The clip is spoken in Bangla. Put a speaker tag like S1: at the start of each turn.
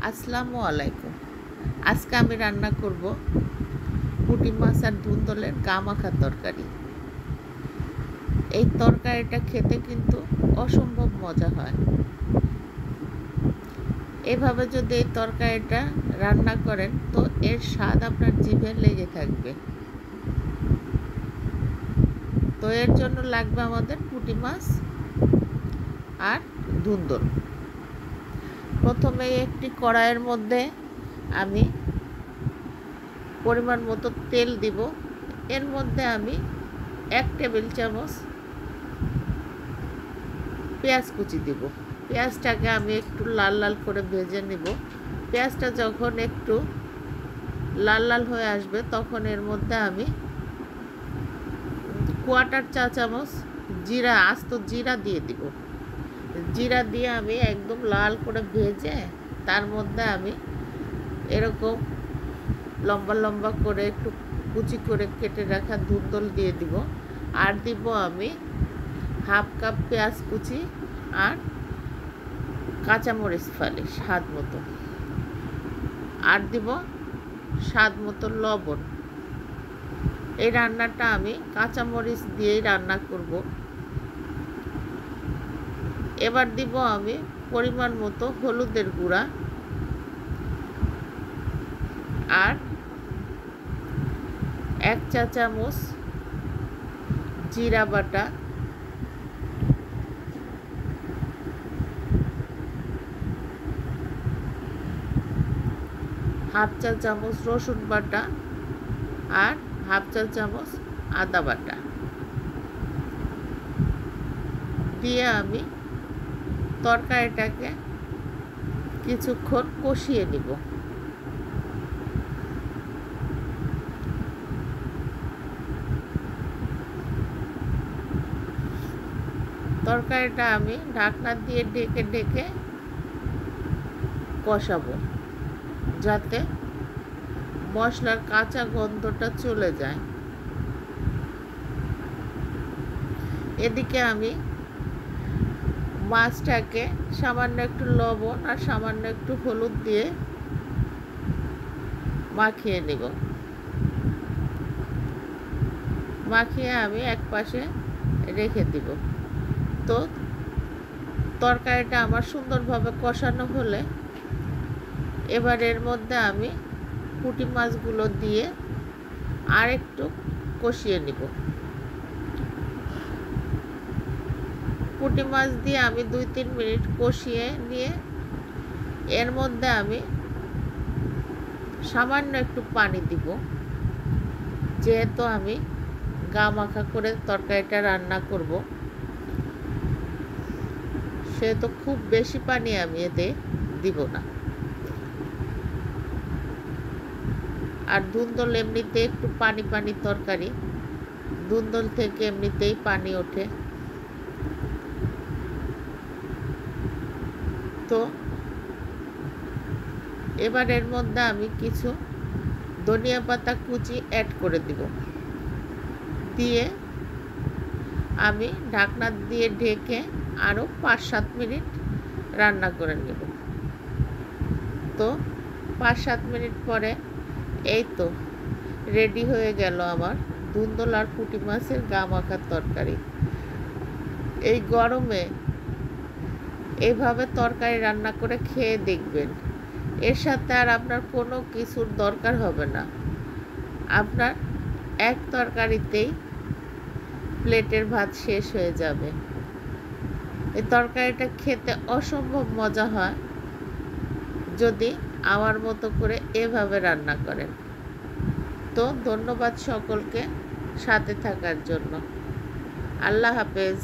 S1: আসসালামু আলাইকুম। আজকে আমি রান্না করব পুঁটি মাছ আর ধুন্দলের গা মাখা তরকারি। এই তরকারিটা খেতে কিন্তু অসম্ভব মজা হয়। এভাবে যদি এই তরকারিটা রান্না করেন তো এর স্বাদ আপনার জিভে লেগে থাকবে। তো এর জন্য লাগবে আমাদের পুঁটি মাছ আর ধুন্দল। প্রথমে একটি কড়াইয়ের মধ্যে আমি পরিমাণ মতো তেল দিব। এর মধ্যে আমি 1 টেবিল চামচ পেঁয়াজ কুচি দিব। পেঁয়াজটাকে আমি একটু লাল লাল করে ভেজে নিব। পেঁয়াজটা যখন একটু লাল লাল হয়ে আসবে তখন এর মধ্যে আমি 1/4 চা চামচ আস্ত জিরা দিয়ে দিব। জিরা দিয়ে আমি একদম লাল করে ভেজে তার মধ্যে আমি এরকম লম্বা লম্বা করে একটু কুচি করে কেটে রাখা ধুন্দল দিয়ে দিব। আর দিব আমি 1/2 কাপ পেঁয়াজ কুচি আর কাঁচামরিচ ফালি স্বাদ মতো। আর দিব স্বাদ মতো লবণ। এই রান্নাটা আমি কাঁচামরিচ দিয়েই রান্না করব। এবার দিব আমি পরিমাণ মতো হলুদের গুঁড়া আর 1 চা চামচ জিরা বাটা, 1/2 চা চামচ রসুন বাটা আর 1/2 চা চামচ আদা বাটা দিয়ে আমি তরকারিটাকে কিছুক্ষণ কষিয়ে নিব। তরকারিটা আমি ঢাকনা দিয়ে ঢেকে ঢেকে কষাবো যাতে মশলার কাঁচা গন্ধটা চলে যায়। এদিকে আমি মাছটাকে সামান্য একটু লবণ আর সামান্য একটু হলুদ দিয়ে মাখিয়ে নিব। মাখিয়ে আমি এক পাশে রেখে দিব। তো তরকারিটা আমার সুন্দরভাবে কষানো হলে এবার এর মধ্যে আমি পুঁটি মাছগুলো দিয়ে আর একটু কষিয়ে নিব। পুঁটি মাছ দিয়ে আমি 2-3 মিনিট কষিয়ে নিয়ে এর মধ্যে আমি সামান্য একটু পানি দিব। যেহেতু আমি গা মাখা করে তরকারিটা রান্না করব সেহেতু খুব বেশি পানি আমি এতে দিব না। আর ধুন্দল এমনিতে একটু পানি পানি তরকারি, ধুন্দল থেকে এমনিতেই পানি ওঠে। তো এবার এর মধ্যে আমি কিছু ধনিয়া পাতা কুচি অ্যাড করে দিব। দিয়ে আমি ঢাকনা দিয়ে ঢেকে আরও 5-7 মিনিট রান্না করে নেব। তো 5-7 মিনিট পরে এই তো রেডি হয়ে গেল আমার ধুন্দল আর পুঁটি মাছের গা মাখা তরকারি। এই গরমে এইভাবে তরকারি রান্না করে খেয়ে দেখবেন। এর সাথে আর আপনার কোনো কিছুর দরকার হবে না। আপনার এক তরকারিতেই প্লেটের ভাত শেষ হয়ে যাবে। এই তরকারিটা খেতে অসম্ভব মজা হয় যদি আমার মতো করে এভাবে রান্না করেন। তো ধন্যবাদ সকলকে সাথে থাকার জন্য। আল্লাহ হাফেজ।